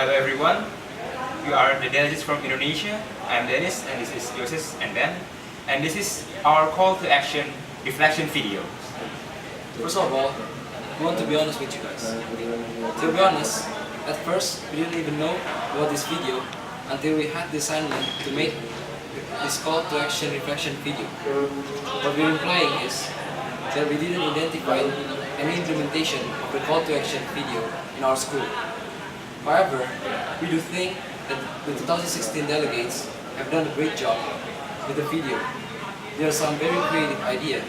Hello everyone, we are the delegates from Indonesia. I'm Dennis and this is Joseph and Ben. And this is our call to action reflection video. First of all, we want to be honest with you guys. To be honest, at first we didn't even know about this video until we had the assignment to make this call to action reflection video. What we're implying is that we didn't identify any implementation of the call to action video in our school. However, we do think that the 2016 delegates have done a great job with the video. There are some very creative ideas,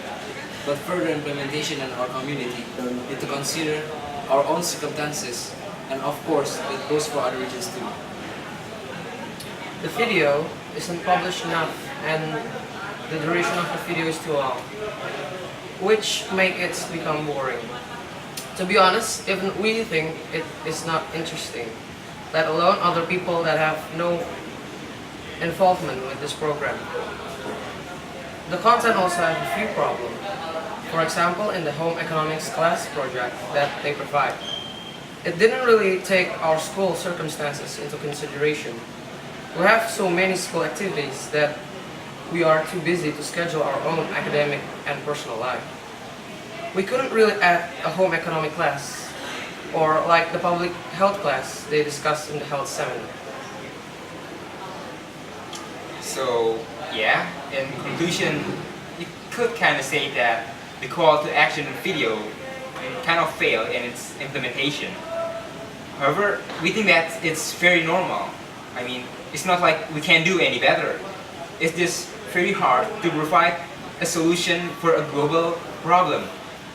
but further implementation in our community need to consider our own circumstances, and of course, it goes for other regions too. The video isn't published enough and the duration of the video is too long, which make it become boring. To be honest, even we think it is not interesting, let alone other people that have no involvement with this program. The content also has a few problems. For example, in the home economics class project that they provide, it didn't really take our school circumstances into consideration. We have so many school activities that we are too busy to schedule our own academic and personal life. We couldn't really add a home economic class, or like the public health class they discussed in the health seminar. So yeah, in conclusion, you could kind of say that the call to action video kind of failed in its implementation. However, we think that it's very normal. I mean, it's not like we can do any better. It's just very hard to provide a solution for a global problem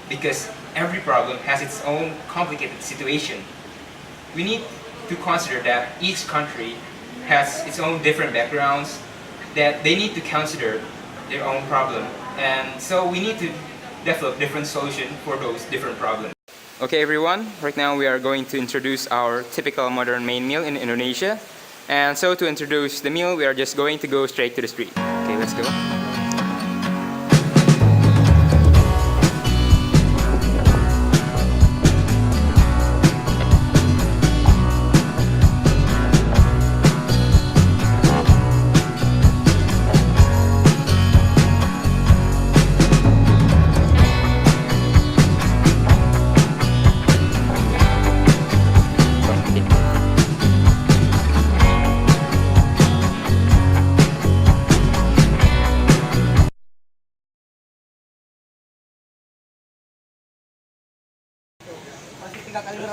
because every problem has its own complicated situation. We need to consider that each country has its own different backgrounds, that they need to consider their own problem, and so we need to develop different solutions for those different problems. Okay everyone, right now we are going to introduce our typical modern main meal in Indonesia. And so to introduce the meal, we are just going to go straight to the street. Okay, let's go.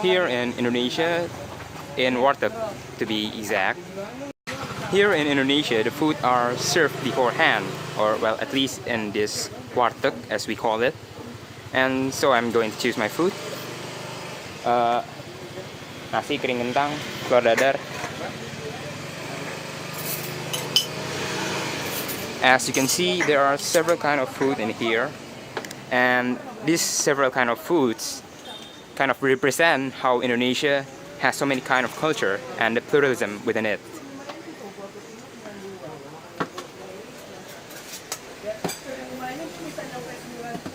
Here in Indonesia, in Warteg to be exact, here in Indonesia the food are served beforehand, or well, at least in this Warteg as we call it. And so I'm going to choose my food. Nasi kering kentang, telur dadar. As you can see, there are several kind of food in here, and these several kind of foods kind of represent how Indonesia has so many kind of culture and the pluralism within it.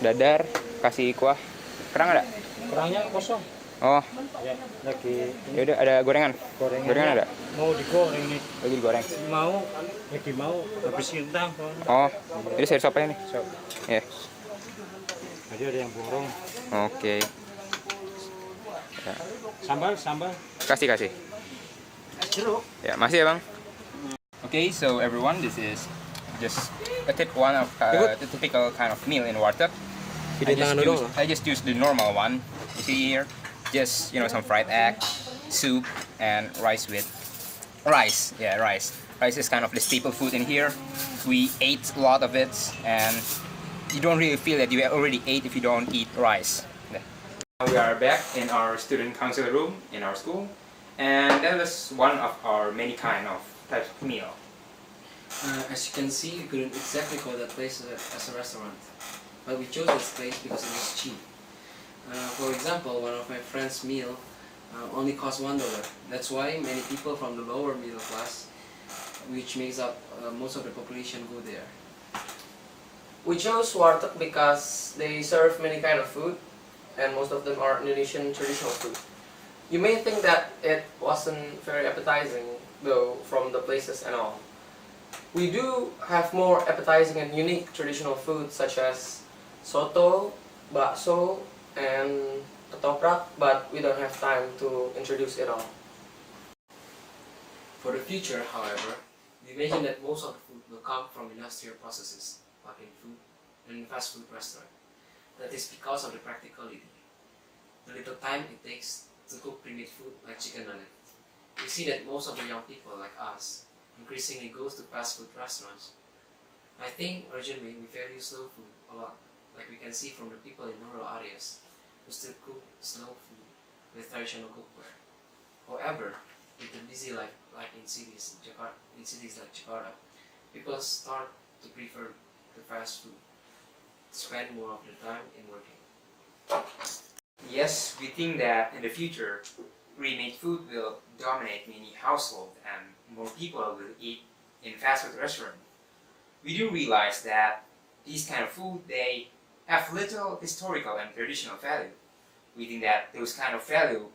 Dadar, kasih kuah. Kerang ada? Kerangnya kosong. Oh, Ya, lagi ya udah ada gorengan. Gorengan ada? mau digoreng nih. Lagi digoreng. Mau, lagi mau habis kentang. Oh, ini sayur sopnya nih. So, Ya. tadi ada yang borong. Oke. Ya. Sambal. Kasih. Jeruk. Ya, masih ya bang. Okay, so everyone, this is just one of the typical kind of meal in Warteg. I just use the normal one. You see here, just some fried egg, soup, and rice with rice. Yeah, rice. Rice is kind of the staple food in here. We ate a lot of it, and you don't really feel that you already ate if you don't eat rice. We are back in our student council room in our school, and that was one of our many kind of types of meal. As you can see, we couldn't exactly call that place as a restaurant, but we chose this place because it was cheap. For example, one of my friend's meal only cost $1. That's why many people from the lower middle class, which makes up most of the population, go there. We chose Warteg because they serve many kind of food, and most of them are Indonesian traditional food. You may think that it wasn't very appetizing, though, from the places and all. We do have more appetizing and unique traditional foods such as soto, bakso, and ketoprak, but we don't have time to introduce it all. For the future, however, we imagine that most of the food will come from industrial processes, like in food and fast food restaurant. That is because of the practicality. The little time it takes to cook pre-made food like chicken nugget. We see that most of the young people like us increasingly goes to fast food restaurants. I think originally we value slow food a lot, like we can see from the people in rural areas who still cook slow food with traditional cookware. However, with the busy life like in cities like Jakarta, people start to prefer the fast food, to spend more of their time in working. Yes, we think that in the future, pre-made food will dominate many households and more people will eat in fast food restaurants. We do realize that these kind of food, they have little historical and traditional value. We think that those kind of value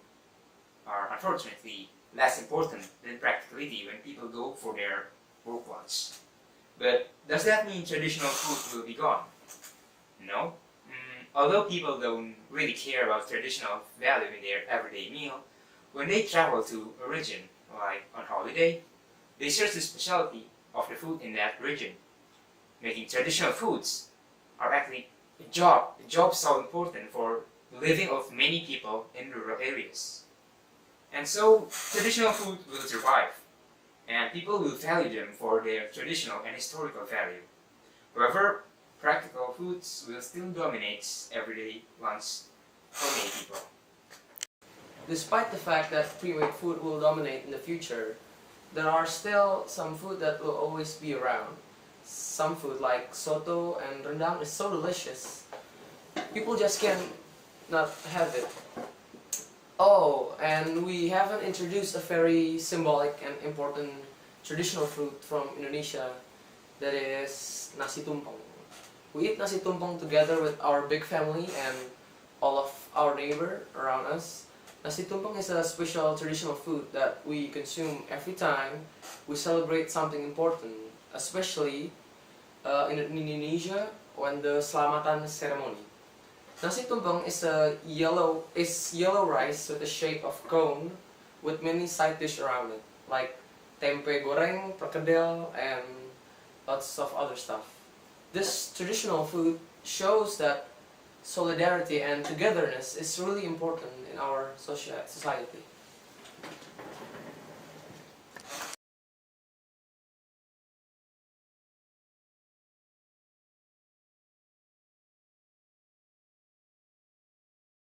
are unfortunately less important than practicality when people go for their work lunch. But does that mean traditional food will be gone? No. Although people don't really care about traditional value in their everyday meal, when they travel to a region, like on holiday, they search the specialty of the food in that region. Making traditional foods are actually a job so important for the living of many people in rural areas. And so, traditional food will survive, and people will value them for their traditional and historical value. However, practical foods will still dominate everyday lunch for many people. Despite the fact that pre-made food will dominate in the future, there are still some food that will always be around. Some food like soto and rendang is so delicious. People just can't not have it. Oh, and we haven't introduced a very symbolic and important traditional food from Indonesia, that is nasi tumpeng. We eat nasi tumpeng together with our big family and all of our neighbors around us. Nasi tumpeng is a special traditional food that we consume every time we celebrate something important, especially in Indonesia when the selamatan ceremony. Nasi tumpeng is yellow rice with the shape of cone with many side dish around it, like tempe goreng, perkedel, and lots of other stuff. This traditional food shows that solidarity and togetherness is really important in our society.